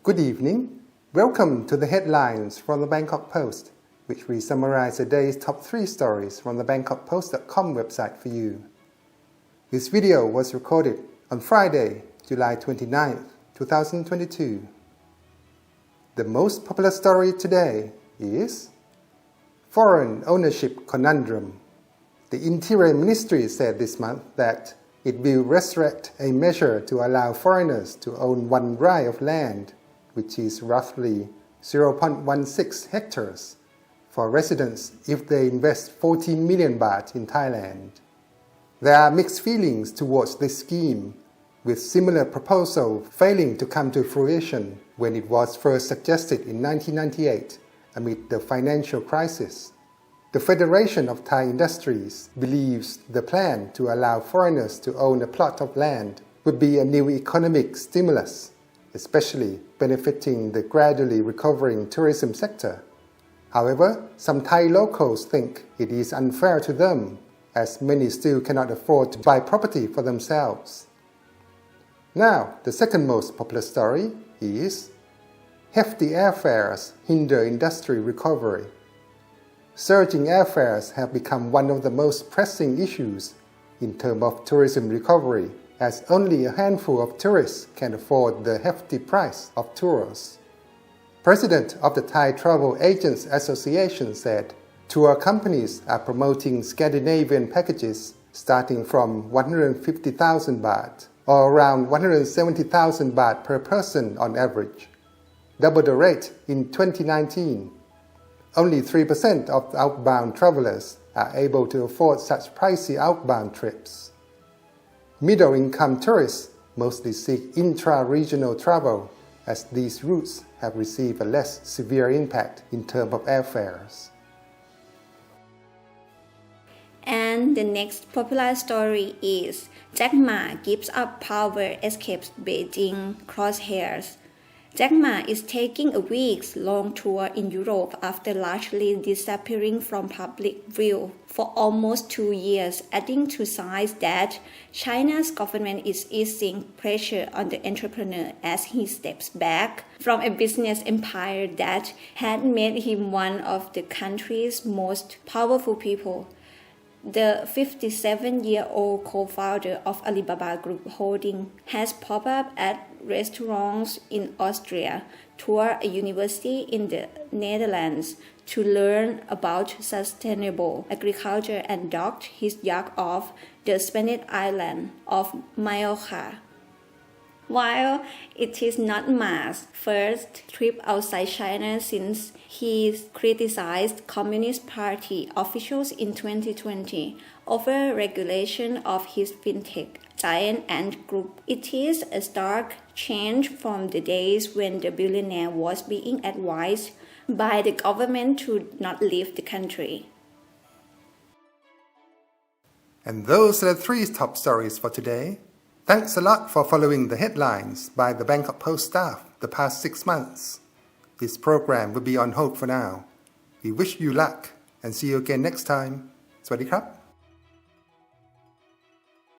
Good evening. Welcome to the headlines from the Bangkok Post, which we summarize the day's top 3 stories from the bangkokpost.com website for you. This video was recorded on Friday, July 29, 2022. The most popular story today is Foreign Ownership Conundrum. The Interior Ministry said this month that it will resurrect a measure to allow foreigners to own 1 rai of land, which is roughly 0.16 hectares, for residents if they invest 14 million baht in Thailand. There are mixed feelings towards this scheme, with similar proposal failing to come to fruition when it was first suggested in 1998 amid the financial crisis. The Federation of Thai Industries believes the plan to allow foreigners to own a plot of land would be a new economic stimulus, especially benefiting the gradually recovering tourism sector. However, some Thai locals think it is unfair to them, as many still cannot afford to buy property for themselves. Now, the second most popular story is Hefty airfares hinder industry recovery. Surging airfares have become one of the most pressing issues in terms of tourism recovery, as only a handful of tourists can afford the hefty price of tours. President of the Thai Travel Agents Association said tour companies are promoting Scandinavian packages starting from 150,000 baht or around 170,000 baht per person on average, double the rate in 2019. Only 3% of outbound travelers are able to afford such pricey outbound trips. Middle-income tourists mostly seek intra-regional travel, as these routes have received a less severe impact in terms of airfares. And the next popular story is Jack Ma gives up power, escapes Beijing crosshairs. Jack Ma is taking a weeks-long tour in Europe after largely disappearing from public view for almost 2 years, adding to signs that China's government is easing pressure on the entrepreneur as he steps back from a business empire that had made him one of the country's most powerful people. The 57-year-old co-founder of Alibaba Group Holding has popped up at restaurants in Austria, toured a university in the Netherlands to learn about sustainable agriculture, and docked his yacht off the Spanish island of Mallorca. While it is not Ma's first trip outside China since he criticized Communist Party officials in 2020 over regulation of his fintech giant Ant Group, it is a stark change from the days when the billionaire was being advised by the government to not leave the country. And those are the 3 top stories for today. Thanks a lot for following the headlines by the Bangkok Post staff the past 6 months. This program will be on hold for now. We wish you luck and see you again next time. สวัสดีครับ